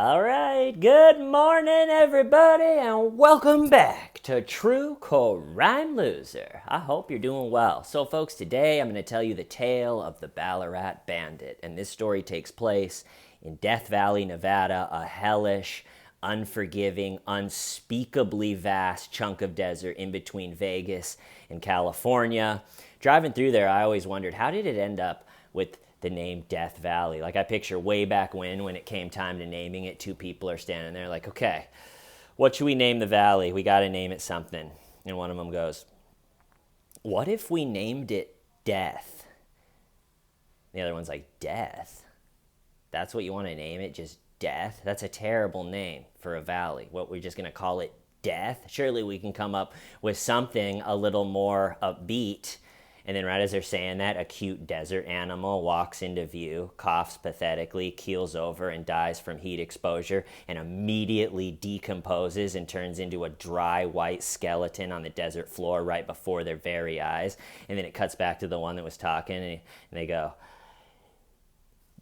All right, good morning, everybody, and welcome back to True Crime Loser. I hope you're doing well. So, folks, today I'm going to tell you the tale of the Ballarat Bandit, and this story takes place in Death Valley, Nevada, a hellish, unforgiving, unspeakably vast chunk of desert in between Vegas and California. Driving through there, I always wondered, how did it end up with the name Death Valley? Like, I picture way back when it came time to naming it, two people are standing there like, okay, what should we name the valley? We got to name it something. And one of them goes, what if we named it Death? The other one's like, Death? That's what you want to name it? Just Death? That's a terrible name for a valley. What, we're just going to call it Death? Surely we can come up with something a little more upbeat. And then right as they're saying that, a cute desert animal walks into view, coughs pathetically, keels over, and dies from heat exposure, and immediately decomposes and turns into a dry white skeleton on the desert floor right before their very eyes. And then it cuts back to the one that was talking, and they go,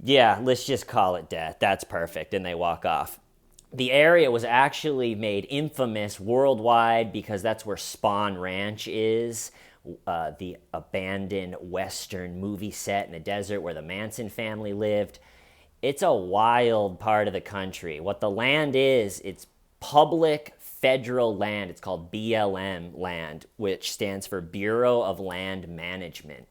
yeah, let's just call it Death. That's perfect. And they walk off. The area was actually made infamous worldwide because that's where Spawn Ranch is, the abandoned Western movie set in the desert where the Manson family lived. It's a wild part of the country. What the land is, it's public federal land. It's called BLM land, which stands for Bureau of Land Management.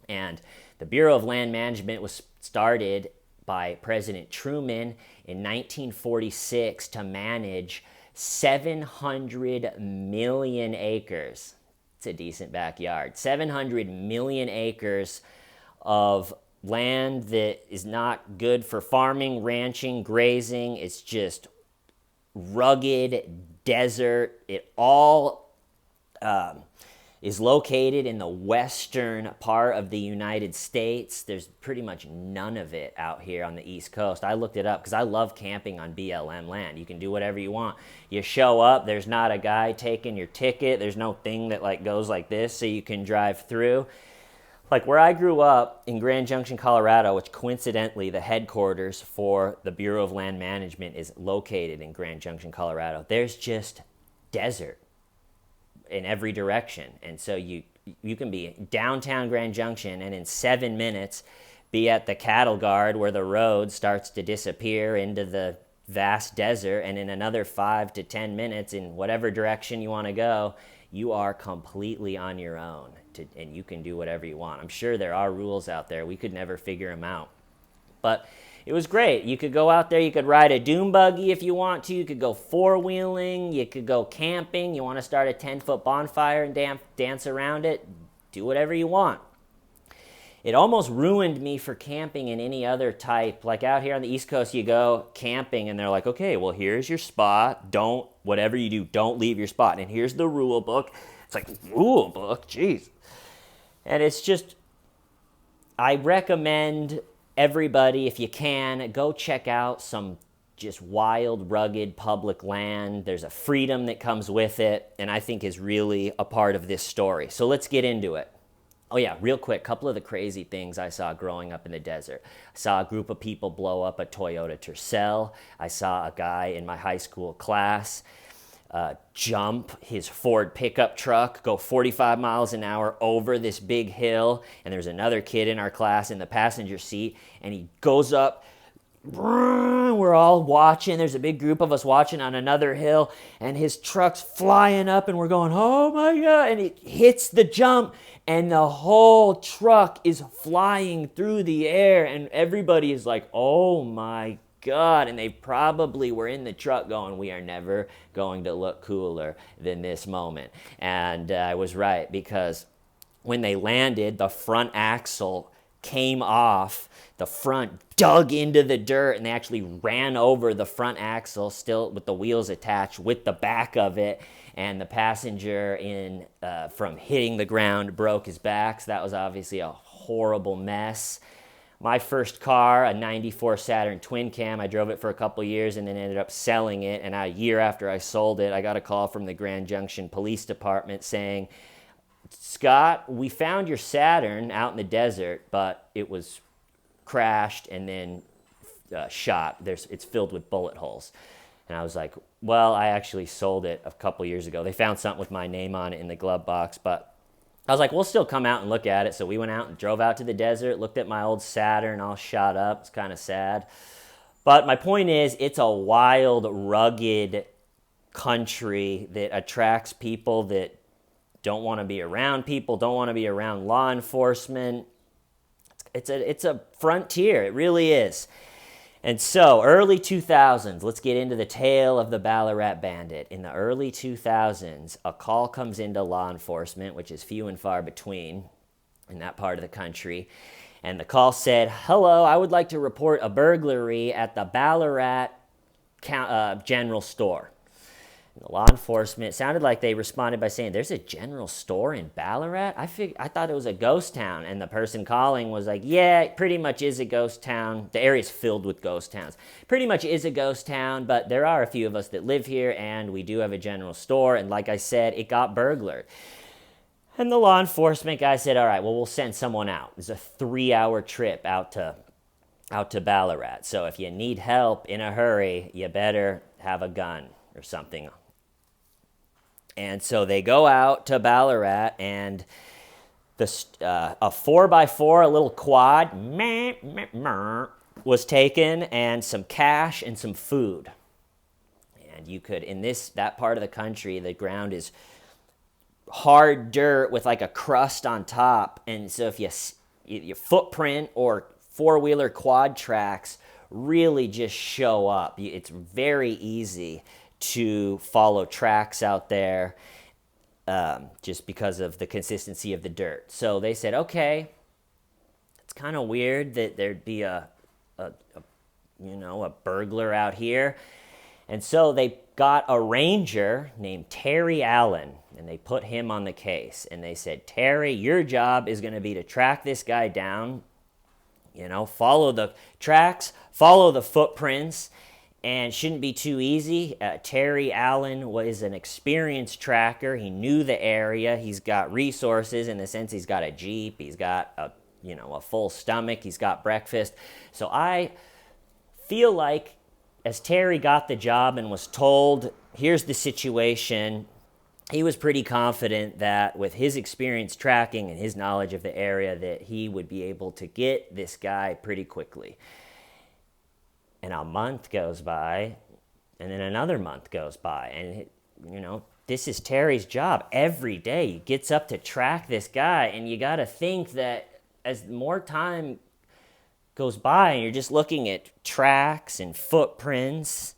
And the Bureau of Land Management was started by President Truman in 1946 to manage 700 million acres. It's a decent backyard. 700 million acres of land that is not good for farming, ranching, grazing. It's just rugged desert. It all is located in the western part of the United States. There's pretty much none of it out here on the East Coast. I looked it up because I love camping on BLM land. You can do whatever you want. You show up, there's not a guy taking your ticket. There's no thing that like goes like this so you can drive through. Like where I grew up in Grand Junction, Colorado, which coincidentally the headquarters for the Bureau of Land Management is located in Grand Junction, Colorado, there's just desert in every direction. And so you can be downtown Grand Junction and in 7 minutes be at the cattle guard where the road starts to disappear into the vast desert, and in another 5 to 10 minutes in whatever direction you want to go, you are completely on your own and you can do whatever you want. I'm sure there are rules out there. We could never figure them out. But it was great. You could go out there, you could ride a dune buggy if you want to, you could go four-wheeling, you could go camping, you want to start a 10-foot bonfire and dance around it, do whatever you want. It almost ruined me for camping in any other type. Like out here on the East Coast, you go camping and they're like, okay, well, here's your spot. Whatever you do, don't leave your spot. And here's the rule book. It's like, rule book? Jeez. And it's just, I recommend everybody, if you can, go check out some just wild, rugged public land. There's a freedom that comes with it, and I think is really a part of this story. So let's get into it. Oh yeah, real quick, a couple of the crazy things I saw growing up in the desert. I saw a group of people blow up a Toyota Tercel. I saw a guy in my high school class jump his Ford pickup truck, go 45 miles an hour over this big hill, and there's another kid in our class in the passenger seat, and he goes up, we're all watching, there's a big group of us watching on another hill, and his truck's flying up, and we're going, oh my God, and it hits the jump, and the whole truck is flying through the air, and everybody is like, oh my God, and they probably were in the truck going, we are never going to look cooler than this moment. And I was right, because when they landed, the front axle came off, the front dug into the dirt, and they actually ran over the front axle, still with the wheels attached, with the back of it, and the passenger from hitting the ground broke his back, so that was obviously a horrible mess. My first car, a 94 Saturn twin cam, I drove it for a couple years and then ended up selling it. And a year after I sold it, I got a call from the Grand Junction Police Department saying, Scott, we found your Saturn out in the desert, but it was crashed and then shot. It's filled with bullet holes. And I was like, well, I actually sold it a couple years ago. They found something with my name on it in the glove box, but I was like, we'll still come out and look at it. So we went out and drove out to the desert, looked at my old Saturn all shot up. It's kind of sad. But my point is, it's a wild, rugged country that attracts people that don't want to be around people, don't want to be around law enforcement. It's a frontier. It really is. And so, early 2000s, let's get into the tale of the Ballarat Bandit. In the early 2000s, a call comes into law enforcement, which is few and far between in that part of the country. And the call said, hello, I would like to report a burglary at the Ballarat General Store. And the law enforcement, it sounded like they responded by saying, there's a general store in Ballarat? I thought it was a ghost town. And the person calling was like, yeah, it pretty much is a ghost town. The area's filled with ghost towns. Pretty much is a ghost town, but there are a few of us that live here, and we do have a general store. And like I said, it got burglared. And the law enforcement guy said, all right, well, we'll send someone out. It's a 3-hour trip out to Ballarat. So if you need help in a hurry, you better have a gun or something. And so they go out to Ballarat, and a 4x4, a little quad, was taken, and some cash and some food. And you could, in that part of the country, the ground is hard dirt with like a crust on top. And so if your footprint or four-wheeler quad tracks really just show up, it's very easy to follow tracks out there just because of the consistency of the dirt. So they said, okay, it's kind of weird that there'd be a burglar out here. And so they got a ranger named Terry Allen, and they put him on the case. And they said, Terry, your job is going to be to track this guy down, follow the tracks, follow the footprints, and shouldn't be too easy. Terry Allen was an experienced tracker. He knew the area. He's got resources in the sense he's got a Jeep. He's got a full stomach. He's got breakfast. So I feel like as Terry got the job and was told, here's the situation, he was pretty confident that with his experience tracking and his knowledge of the area that he would be able to get this guy pretty quickly. And a month goes by, and then another month goes by. And, this is Terry's job. Every day he gets up to track this guy. And you got to think that as more time goes by and you're just looking at tracks and footprints,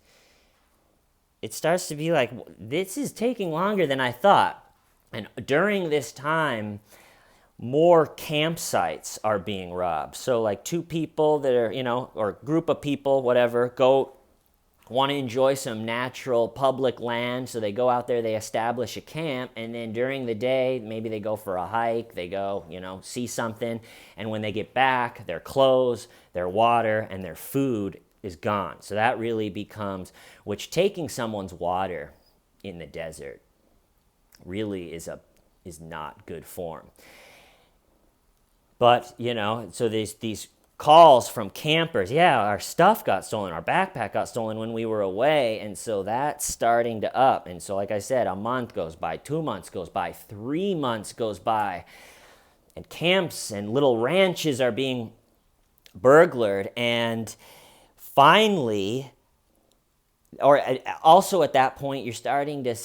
it starts to be like, this is taking longer than I thought. And during this time, more campsites are being robbed. So like two people that are, or a group of people, whatever, want to enjoy some natural public land. So they go out there, they establish a camp, and then during the day, maybe they go for a hike, they go, see something. And when they get back, their clothes, their water, and their food is gone. So that really becomes, which taking someone's water in the desert really is not good form. But, so there's these calls from campers. Yeah, our stuff got stolen. Our backpack got stolen when we were away. And so that's starting to up. And so, like I said, a month goes by, 2 months goes by, 3 months goes by. And camps and little ranches are being burglared. And finally, or also at that point, you're starting to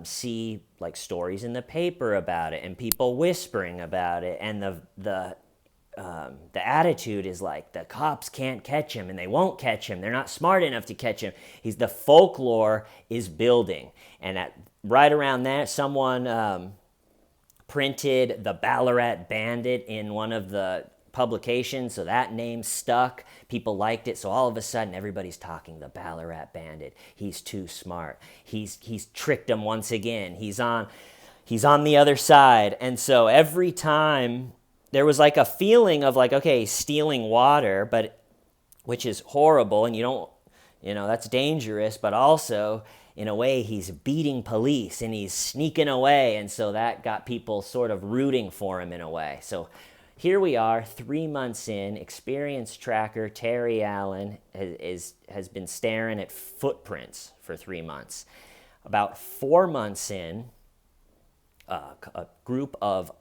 see like stories in the paper about it and people whispering about it. And the attitude is like, the cops can't catch him and they won't catch him. They're not smart enough to catch him. The folklore is building. And right around that, someone printed the Ballarat Bandit in one of the publications, so that name stuck. People liked it, so all of a sudden everybody's talking the Ballarat Bandit. He's too smart. He's tricked them once again. He's on the other side. And so every time there was like a feeling of like, okay, he's stealing water, but which is horrible, and that's dangerous, but also in a way he's beating police and he's sneaking away, and so that got people sort of rooting for him in a way. So here we are 3 months in. Experienced tracker Terry Allen has been staring at footprints for 3 months. About 4 months in, a group of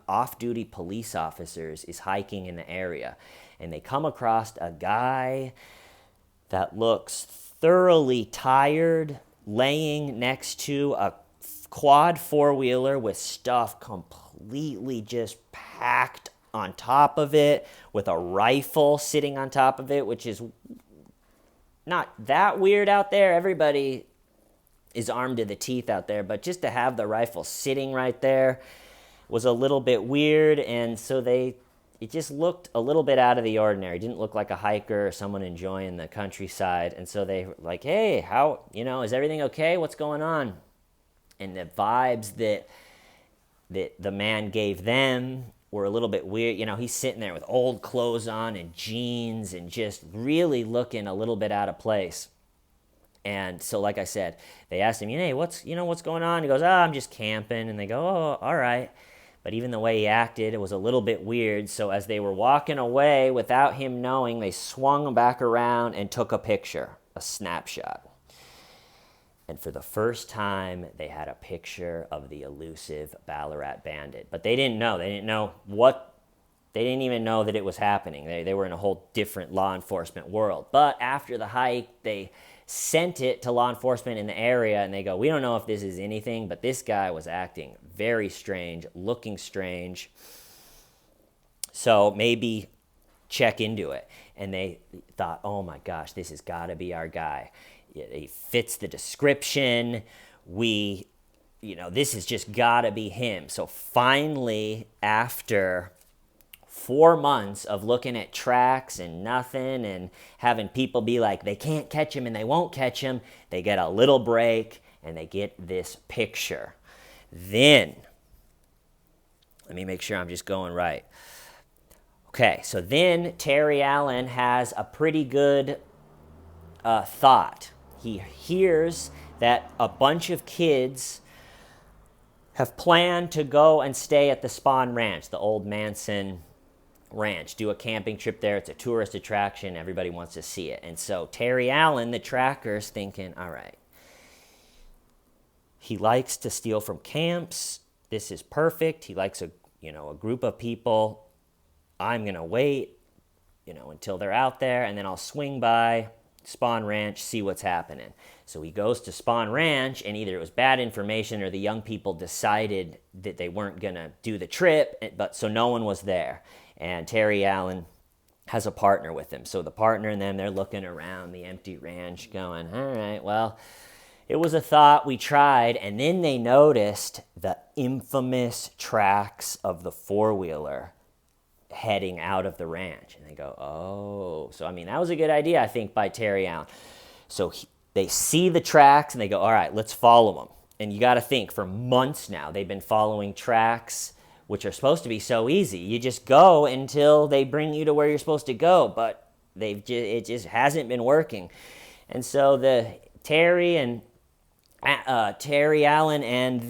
off-duty police officers is hiking in the area, and they come across a guy that looks thoroughly tired, laying next to a quad four-wheeler with stuff completely just packed on top of it, with a rifle sitting on top of it, which is not that weird out there. Everybody is armed to the teeth out there, but just to have the rifle sitting right there was a little bit weird. And so it just looked a little bit out of the ordinary. It didn't look like a hiker or someone enjoying the countryside. And so they were like, hey, how, is everything okay? What's going on? And the vibes that the man gave them were a little bit weird. He's sitting there with old clothes on and jeans and just really looking a little bit out of place. And so, like I said, they asked him, hey, what's going on? He goes, I'm just camping. And they go, oh, all right. But even the way he acted, it was a little bit weird. So as they were walking away without him knowing, they swung back around and took a picture, a snapshot. And for the first time, they had a picture of the elusive Ballarat Bandit. But they didn't know. They didn't even know that it was happening. They were in a whole different law enforcement world. But after the hike, they sent it to law enforcement in the area, and they go, we don't know if this is anything, but this guy was acting very strange, looking strange. So maybe check into it. And they thought, oh my gosh, this has got to be our guy. He fits the description. This has just got to be him. So finally, after 4 months of looking at tracks and nothing and having people be like, they can't catch him and they won't catch him, they get a little break and they get this picture. Then, let me make sure I'm just going right. Okay, so then Terry Allen has a pretty good thought. He hears that a bunch of kids have planned to go and stay at the Spawn Ranch, the old Manson ranch, do a camping trip there. It's a tourist attraction. Everybody wants to see it. And so Terry Allen, the tracker's thinking, all right, he likes to steal from camps. This is perfect. He likes a group of people. I'm going to wait, until they're out there, and then I'll swing by Spawn Ranch, see what's happening. So he goes to Spawn Ranch, and either it was bad information or the young people decided that they weren't going to do the trip, but so no one was there. And Terry Allen has a partner with him. So the partner and them, they're looking around the empty ranch going, all right, well, it was a thought, we tried. And then they noticed the infamous tracks of the four-wheeler heading out of the ranch. And they go, oh. So, that was a good idea, I think, by Terry Allen. So they see the tracks and they go, all right, let's follow them. And you got to think, for months now, they've been following tracks, which are supposed to be so easy. You just go until they bring you to where you're supposed to go, but it just hasn't been working. And so Terry Allen and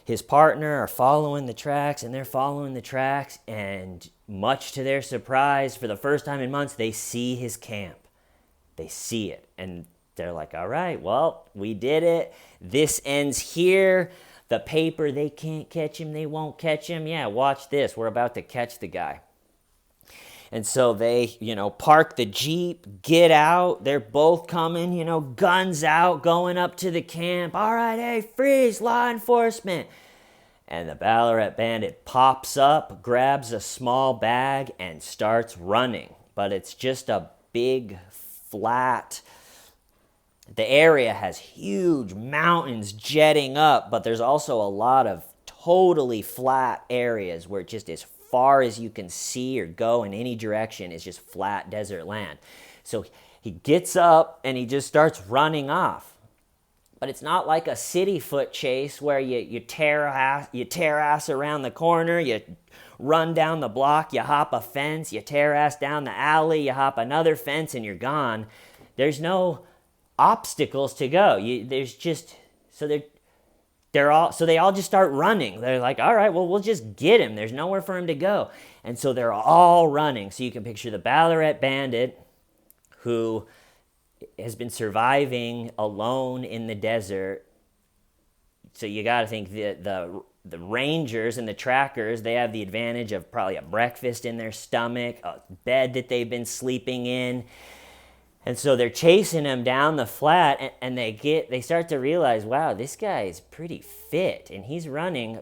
his partner are following the tracks, and they're following the tracks, and much to their surprise, for the first time in months, they see his camp. They see it, and they're like, all right, well, we did it. This ends here. The paper, they can't catch him, they won't catch him. Yeah, watch this. We're about to catch the guy. And so they, park the Jeep, get out. They're both coming, guns out, going up to the camp. All right, hey, freeze, law enforcement. And the Ballarat Bandit pops up, grabs a small bag, and starts running. But it's just a big, flat. The area has huge mountains jetting up, but there's also a lot of totally flat areas where just as far as you can see or go in any direction is just flat desert land. So he gets up and he just starts running off. But it's not like a city foot chase where you tear ass around the corner, you run down the block, you hop a fence, you tear ass down the alley, you hop another fence, and you're gone. There's no obstacles to go. They're they all just start running. They're like, all right, well, we'll just get him. There's nowhere for him to go. And so they're all running. So you can picture the Ballarat Bandit, who has been surviving alone in the desert. So you got to think the rangers and the trackers, they have the advantage of probably a breakfast in their stomach, a bed that they've been sleeping in. And so they're chasing him down the flat, and they start to realize, wow, this guy is pretty fit, and he's running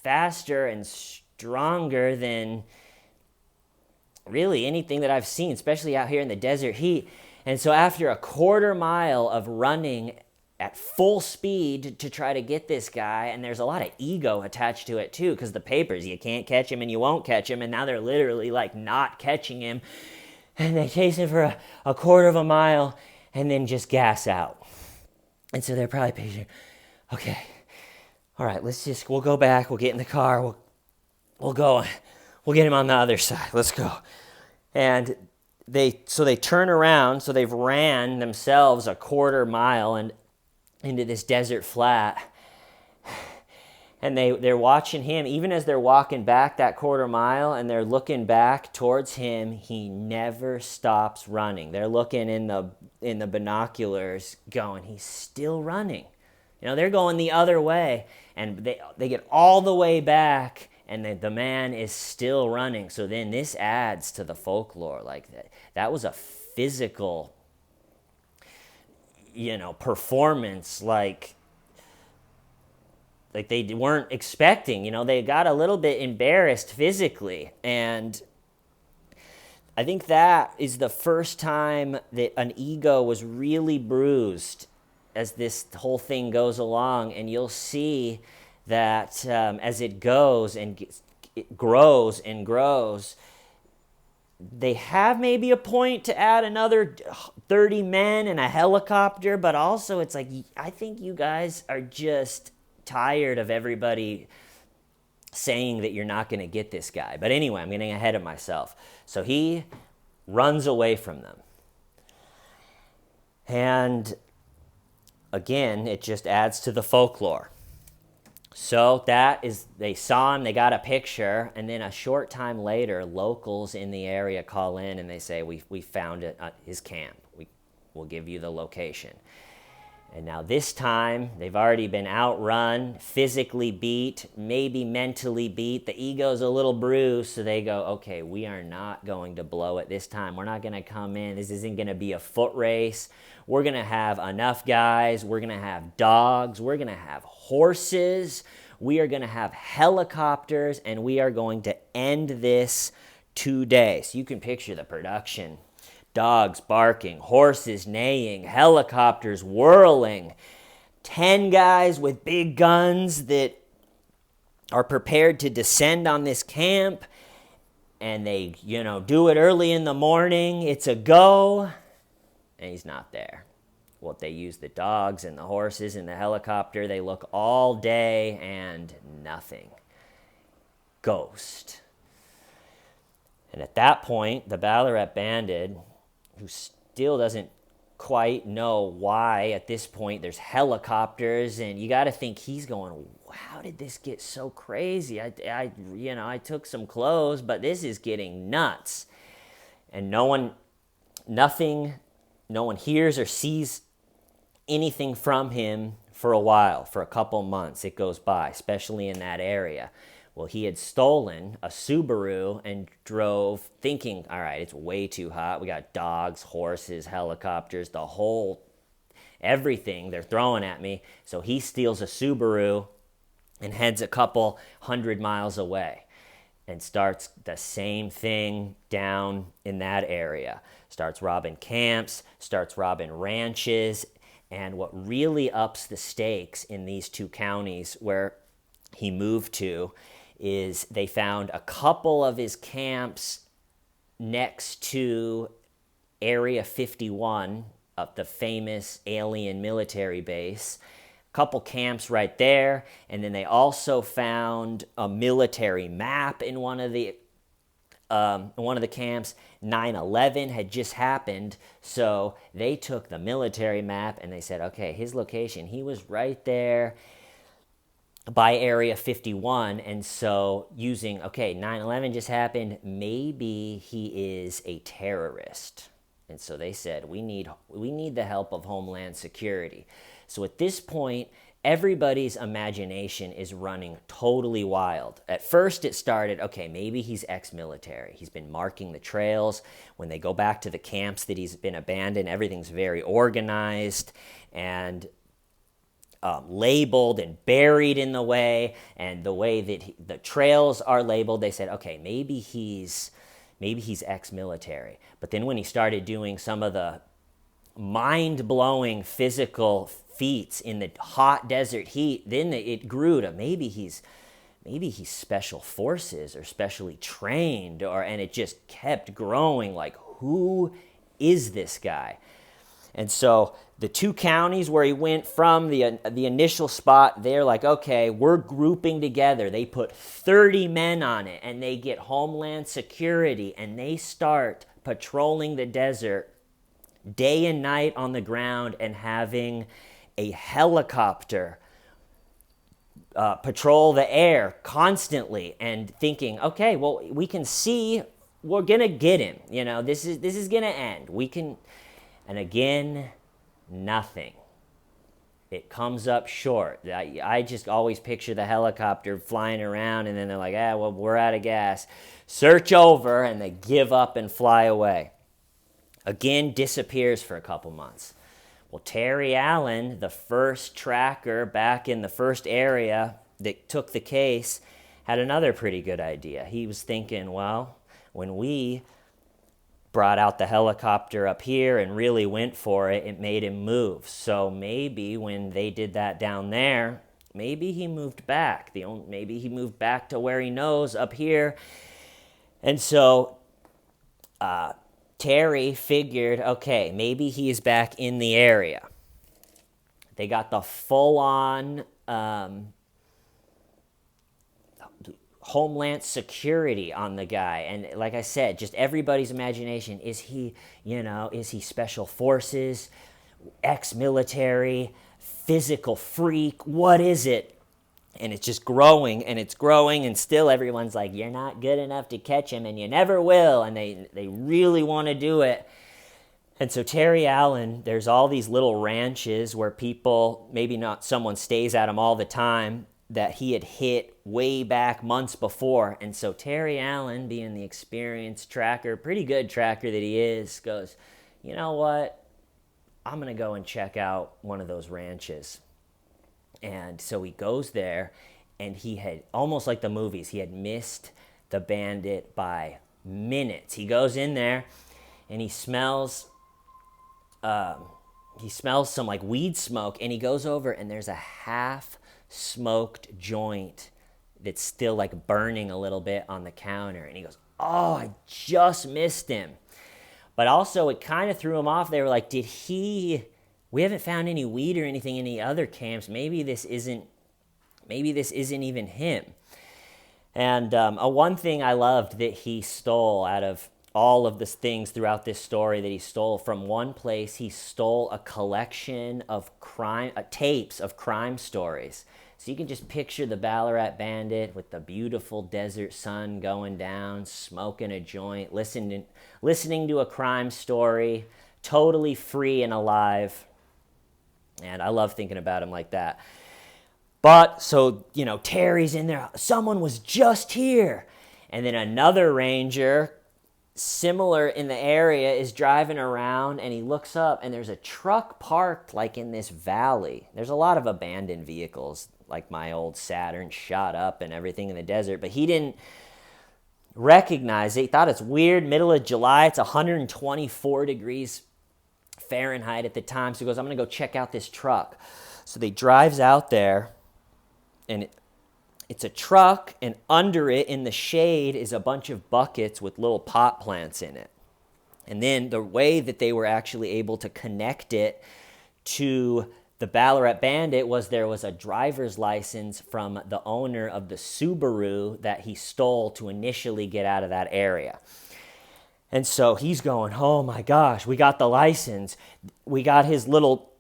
faster and stronger than really anything that I've seen, especially out here in the desert heat. And so after a quarter mile of running at full speed to try to get this guy, and there's a lot of ego attached to it too, because the papers, you can't catch him and you won't catch him, and now they're literally like not catching him. And they chase him for a quarter of a mile and then just gas out. And so they're probably picturing, okay, all right, we'll go back, we'll get in the car, we'll go, we'll get him on the other side, let's go. And they turn around, so they've ran themselves a quarter mile and into this desert flat. And they're watching him, even as they're walking back that quarter mile, and they're looking back towards him, he never stops running. They're looking in the binoculars going, he's still running. They're going the other way, and they get all the way back, and the man is still running. So then this adds to the folklore. Like that was a physical, performance, like they weren't expecting. They got a little bit embarrassed physically. And I think that is the first time that an ego was really bruised as this whole thing goes along. And you'll see that as it goes and it grows and grows, they have maybe a point to add another 30 men and a helicopter, but also it's like, I think you guys are just tired of everybody saying that you're not going to get this guy. But anyway, I'm getting ahead of myself. So he runs away from them. And again, it just adds to the folklore. So they saw him, they got a picture, and then a short time later, locals in the area call in and they say, we found it at his camp. We'll give you the location. And now this time, they've already been outrun, physically beat, maybe mentally beat. The ego's a little bruised, so they go, okay, we are not going to blow it this time. We're not going to come in. This isn't going to be a foot race. We're going to have enough guys. We're going to have dogs. We're going to have horses. We are going to have helicopters, and we are going to end this today. So you can picture the production. Dogs barking, horses neighing, helicopters whirling, 10 guys with big guns that are prepared to descend on this camp, and they, do it early in the morning. It's a go, and he's not there. Well, they use the dogs and the horses and the helicopter. They look all day and nothing. Ghost. And at that point, the Ballarat Bandit, who still doesn't quite know why at this point there's helicopters, and you got to think he's going, how did this get so crazy? I took some clothes, but this is getting nuts. And no one hears or sees anything from him for a while, for a couple months. It goes by, especially in that area. Well, he had stolen a Subaru and drove thinking, all right, it's way too hot. We got dogs, horses, helicopters, everything they're throwing at me. So he steals a Subaru and heads a couple 100 miles away and starts the same thing down in that area. Starts robbing camps, starts robbing ranches. And what really ups the stakes in these two counties where he moved to is they found a couple of his camps next to Area 51 of the famous alien military base. A couple camps right there, and then they also found a military map in one of the camps. 9/11 had just happened, so they took the military map and they said, okay, his location, he was right there. by Area 51. And so using, okay, 9/11 just happened, maybe he is a terrorist. And so they said, we need the help of Homeland Security. So at this point, everybody's imagination is running totally wild. At first it started, okay, maybe he's ex-military. He's been marking the trails. When they go back to the camps that he's been abandoned, everything's very organized and labeled and buried in the way. And the way that the trails are labeled, they said, okay, maybe he's ex-military. But then when he started doing some of the mind-blowing physical feats in the hot desert heat, then it grew to maybe he's special forces or specially trained, and it just kept growing. Like, who is this guy? And so the two counties where he went from, the initial spot, they're like, okay, we're grouping together. They put 30 men on it, and they get Homeland Security, and they start patrolling the desert day and night on the ground, and having a helicopter patrol the air constantly, and thinking, okay, well, we can see we're gonna get him. You know, this is gonna end. We can, and again, nothing. It comes up short. I just always picture the helicopter flying around, and then they're like, well, we're out of gas. Search over, and they give up and fly away. Again, disappears for a couple months. Well, Terry Allen, the first tracker back in the first area that took the case, had another pretty good idea. He was thinking, well, when we brought out the helicopter up here and really went for it, it made him move. So maybe when they did that down there, maybe he moved back. Maybe he moved back to where he knows, up here. And so Terry figured, okay, maybe he's back in the area. They got the full-on Homeland Security on the guy. And like I said, just everybody's imagination, is he special forces, ex-military, physical freak? What is it? And it's just growing, and it's growing, and still everyone's like, you're not good enough to catch him, and you never will. And they really want to do it. And so Terry Allen, there's all these little ranches where people, maybe not someone stays at them all the time, that he had hit way back months before. And so Terry Allen, being the experienced tracker, pretty good tracker that he is, goes, you know what? I'm going to go and check out one of those ranches. And so he goes there, and he had, almost like the movies, he had missed the bandit by minutes. He goes in there, and he smells some like weed smoke, and he goes over, and there's a half-smoked joint that's still like burning a little bit on the counter. And he goes, oh, I just missed him. But also it kind of threw him off. They were like, we haven't found any weed or anything in any other camps. Maybe this isn't even him. And one thing I loved that he stole out of all of the things throughout this story that he stole from one place, he stole a collection of tapes of crime stories. So you can just picture the Ballarat Bandit with the beautiful desert sun going down, smoking a joint, listening to a crime story, totally free and alive. And I love thinking about him like that. But, so, Terry's in there. Someone was just here. And then another ranger, similar in the area, is driving around, and he looks up, and there's a truck parked like in this valley. There's a lot of abandoned vehicles, like my old Saturn, shot up and everything in the desert. But he didn't recognize it. He thought it's weird. Middle of July, it's 124 degrees Fahrenheit at the time. So he goes, I'm going to go check out this truck. So they drives out there, and it's a truck, and under it in the shade is a bunch of buckets with little pot plants in it. And then the way that they were actually able to connect it to the Ballarat Bandit was there was a driver's license from the owner of the Subaru that he stole to initially get out of that area. And so he's going, oh my gosh, we got the license. We got his little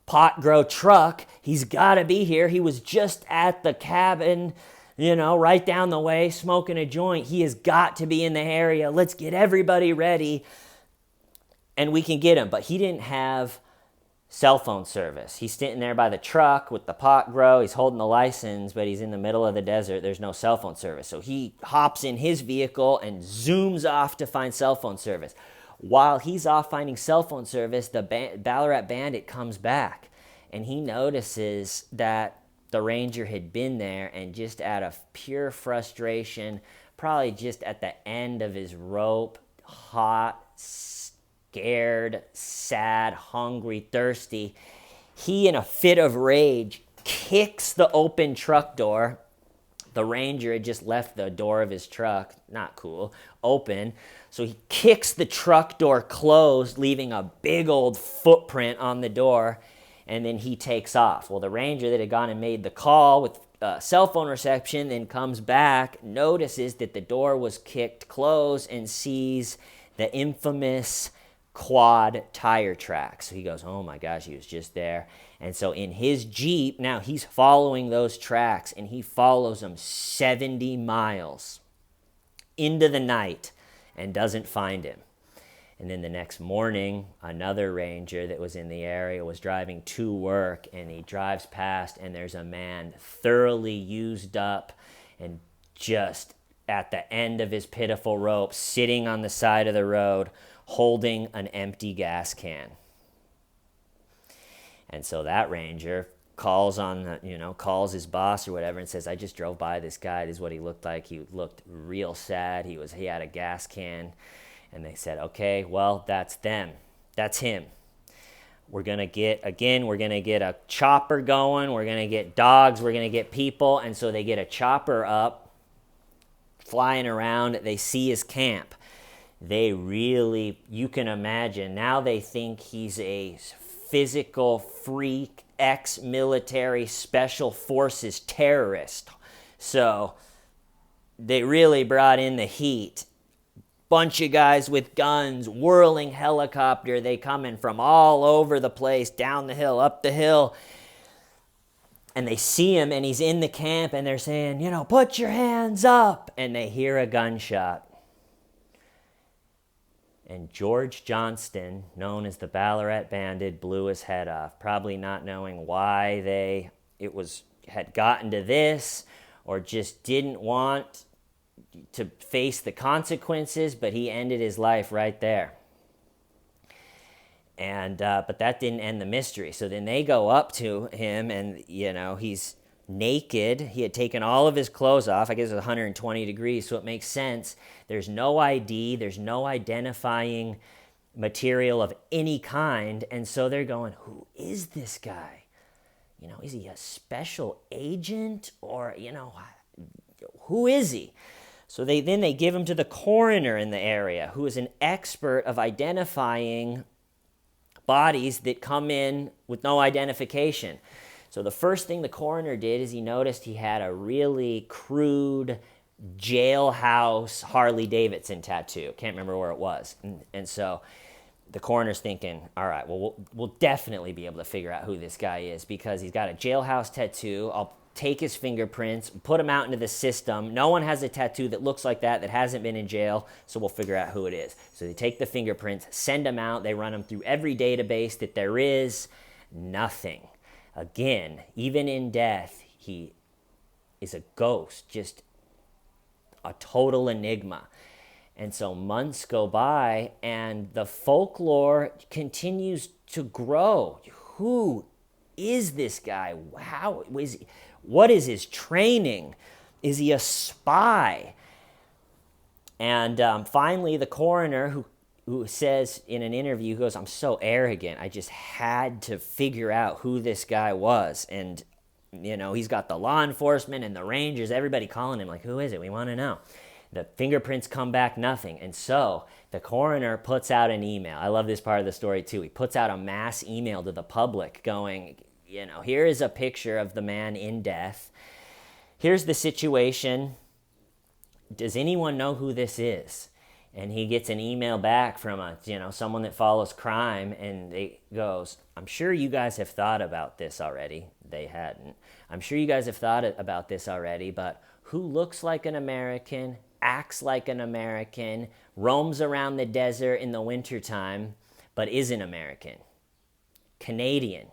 pot grow truck. He's got to be here. He was just at the cabin, right down the way, smoking a joint. He has got to be in the area. Let's get everybody ready, and we can get him. But he didn't have cell phone service. He's sitting there by the truck with the pot grow. He's holding the license, but he's in the middle of the desert. There's no cell phone service. So he hops in his vehicle and zooms off to find cell phone service. While he's off finding cell phone service, the Ballarat Bandit comes back, and he notices that the ranger had been there, and just out of pure frustration, probably just at the end of his rope, hot, scared, sad, hungry, thirsty, he, in a fit of rage, kicks the open truck door. The ranger had just left the door of his truck, not cool, open. So he kicks the truck door closed, leaving a big old footprint on the door, and then he takes off. Well, the ranger that had gone and made the call with cell phone reception then comes back, notices that the door was kicked closed, and sees the infamous quad tire track. So he goes, oh my gosh, he was just there. And so in his Jeep, now he's following those tracks, and he follows them 70 miles into the night and doesn't find him. And then the next morning, another ranger that was in the area was driving to work, and he drives past, and there's a man thoroughly used up and just at the end of his pitiful rope, sitting on the side of the road, holding an empty gas can. And so that ranger calls his boss or whatever and says, I just drove by this guy. This is what he looked like. He looked real sad. He had a gas can. And they said, okay, well, that's them. That's him. We're going to get a chopper going. We're going to get dogs. We're going to get people. And so they get a chopper up, flying around. They see his camp. You can imagine, now they think he's a physical freak, ex-military special forces terrorist. So they really brought in the heat. Bunch of guys with guns, whirling helicopter. They coming from all over the place, down the hill, up the hill. And they see him, and he's in the camp, and they're saying, put your hands up. And they hear a gunshot. And George Johnston, known as the Ballarat Bandit, blew his head off, probably not knowing why had gotten to this, or just didn't want to face the consequences, but he ended his life right there. And but that didn't end the mystery. So then they go up to him, and he's naked. He had taken all of his clothes off. I guess it was 120 degrees, so it makes sense. There's no ID. There's no identifying material of any kind. And so they're going, who is this guy? Is he a special agent? Or, who is he? So they give him to the coroner in the area, who is an expert of identifying bodies that come in with no identification. So the first thing the coroner did is he noticed he had a really crude jailhouse Harley-Davidson tattoo. Can't remember where it was. And so the coroner's thinking, all right, well, we'll definitely be able to figure out who this guy is, because he's got a jailhouse tattoo. I'll take his fingerprints, put them out into the system. No one has a tattoo that looks like that hasn't been in jail, so we'll figure out who it is. So they take the fingerprints, send them out. They run them through every database that there is. Nothing. Again, even in death, he is a ghost, just a total enigma. And so months go by, and the folklore continues to grow. Who is this guy? What is his training? Is he a spy? And finally, the coroner, who says in an interview, goes, I'm so arrogant. I just had to figure out who this guy was. And, he's got the law enforcement and the rangers, everybody calling him like, who is it? We want to know. The fingerprints come back, nothing. And so the coroner puts out an email. I love this part of the story too. He puts out a mass email to the public going, here is a picture of the man in death. Here's the situation. Does anyone know who this is? And he gets an email back from someone that follows crime, and it goes, I'm sure you guys have thought about this already. they hadn't. I'm sure you guys have thought about this already, but who looks like an American, acts like an American, roams around the desert in the wintertime, but isn't American? Canadian.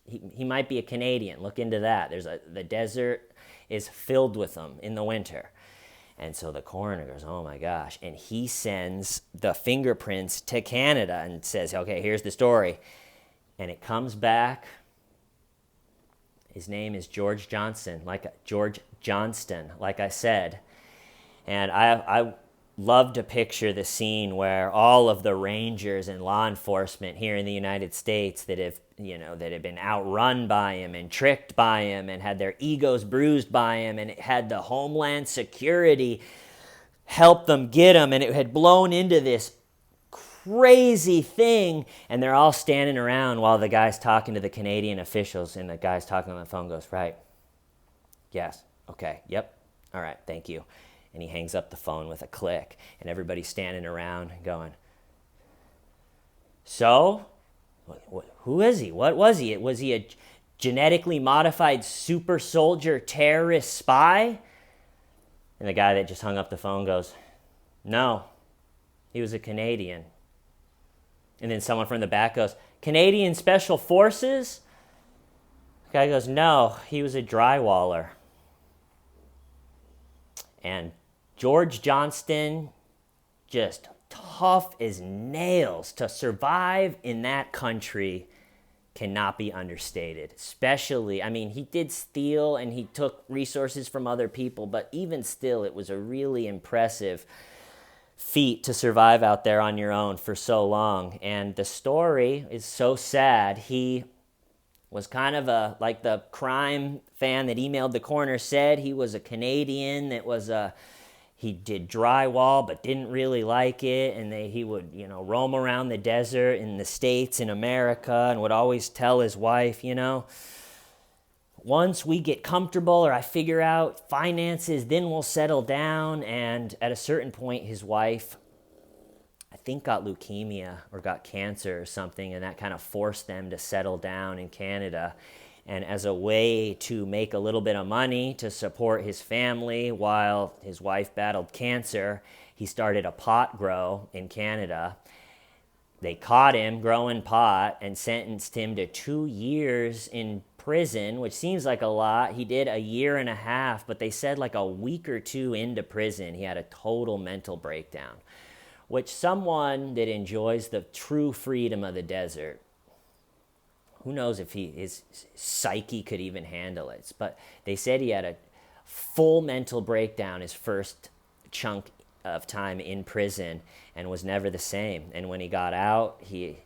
He might be a Canadian. Look into that. The desert is filled with them in the winter. And so the coroner goes, oh my gosh. And he sends the fingerprints to Canada and says, okay, here's the story. And it comes back. His name is George Johnston, like I said. And I love to picture the scene where all of the rangers and law enforcement here in the United States that have been outrun by him and tricked by him and had their egos bruised by him, and it had the Homeland Security help them get him, and it had blown into this crazy thing, and they're all standing around while the guy's talking to the Canadian officials, and the guy's talking on the phone goes, right, yes, okay, yep, all right, thank you. And he hangs up the phone with a click, and everybody's standing around going, so, who is he? What was he? Was he a genetically modified super soldier terrorist spy? And the guy that just hung up the phone goes, no, he was a Canadian. And then someone from the back goes, Canadian Special Forces? The guy goes, no, he was a drywaller. And George Johnston, just tough as nails to survive in that country, cannot be understated. Especially, he did steal and he took resources from other people, but even still, it was a really impressive feat to survive out there on your own for so long. And the story is so sad. He was kind of like the crime fan that emailed the coroner said, he was a Canadian that he did drywall but didn't really like it, and he would roam around the desert in the States in America and would always tell his wife, once we get comfortable or I figure out finances, then we'll settle down. And at a certain point, his wife, I think, got leukemia or got cancer or something, and that kind of forced them to settle down in Canada. And as a way to make a little bit of money to support his family while his wife battled cancer, he started a pot grow in Canada. They caught him growing pot and sentenced him to 2 years in prison, which seems like a lot. He did 1.5 years, but they said like a week or two into prison, he had a total mental breakdown, which someone that enjoys the true freedom of the desert, who knows if his psyche could even handle it. But they said he had a full mental breakdown his first chunk of time in prison and was never the same. And when he got out, he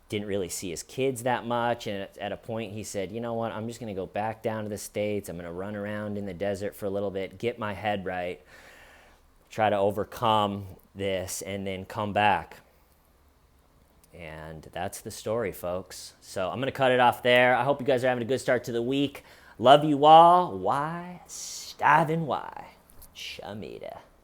didn't really see his kids that much. And at a point he said, you know what, I'm just going to go back down to the States. I'm going to run around in the desert for a little bit, get my head right, try to overcome this, and then come back. And that's the story, folks. So I'm going to cut it off there. I hope you guys are having a good start to the week. Love you all. Why? Starving why? Shamita.